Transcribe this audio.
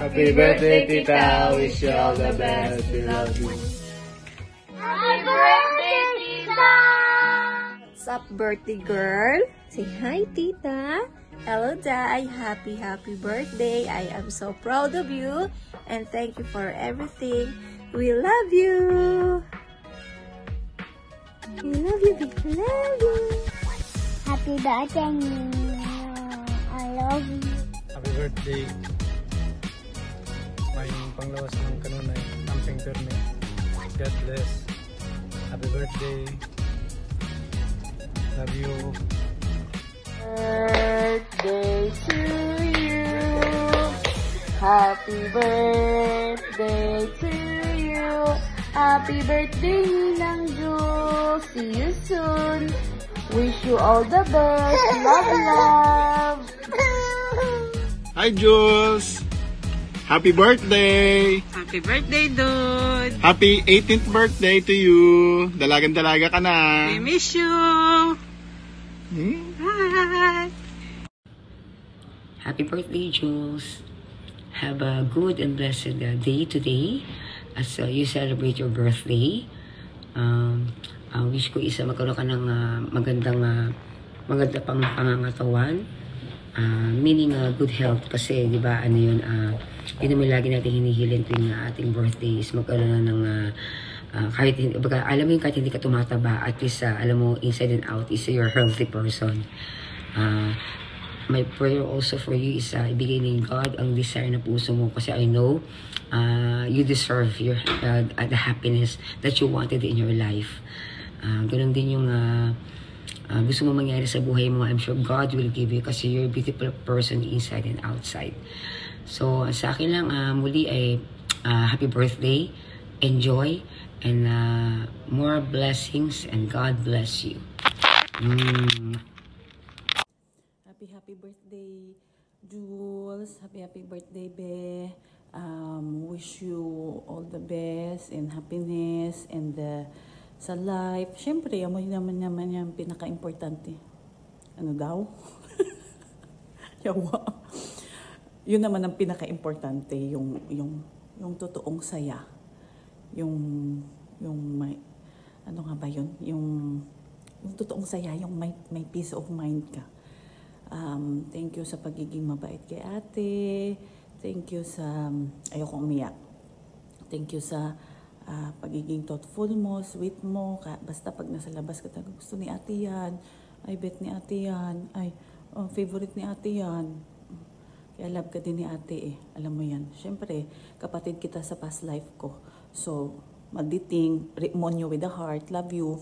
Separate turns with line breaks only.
Happy birthday, Tita. Wish you all the best. We love you.
Happy birthday, Tita!
What's up, birthday girl? Say hi, Tita. Hello, Day. Happy birthday. I am so proud of you. And thank you for everything. We love you. We love you, we love you.
Happy birthday, Nino. I love you.
Happy birthday. May panglawas ng kanunay, amping perme. God bless. Happy birthday. Love you.
Birthday to you. Happy birthday to you. Happy birthday, Ninang Jules. See you soon. Wish you all the best. Love, love.
Hi, Jules. Happy birthday.
Happy birthday, dude!
Happy 18th birthday to you. Dalagang-dalaga ka na.
We miss you! Bye!
Happy birthday, Jules. Have a good and blessed day today as you celebrate your birthday. Wish ko isa magkaroon ka ng maganda pang pangangatawan. Meaning good health kasi, di ba, ano yun, yun naman lagi natin hinihilin tuwing ating birthday is magkaroon na ng kahit, alam mo yung kahit hindi ka tumataba, at least, alam mo, inside and out is you're a healthy person. My prayer also for you is ibigay ni God ang desire na puso mo kasi I know you deserve your the happiness that you wanted in your life. Ganun din yung gusto mo mangyari sa buhay mo. I'm sure God will give you kasi you're a beautiful person inside and outside. So sa akin lang muli ay happy birthday, enjoy, and more blessings, and God bless you.
Happy birthday, Jules. Happy birthday, Be. Wish you all the best and happiness and sa life. Siyempre, amoy naman yung pinaka-importante. Ano daw? Yawa. Yun naman ang pinaka-importante, yung totoong saya. Yung may, ano nga ba yun? Yung totoong saya, yung may peace of mind ka. Thank you sa pagiging mabait kay ate. Thank you sa, ayokong umiyak. Thank you sa pagiging thoughtful mo, sweet mo. Basta pag nasa labas ka, gusto ni ate yan. Ay, bet ni ate yan. Ay, favorite ni ate yan. Kaya love ka din ni ate eh. Alam mo yan. Siyempre, kapatid kita sa past life ko. So, magditing, Monyo with the heart. Love you.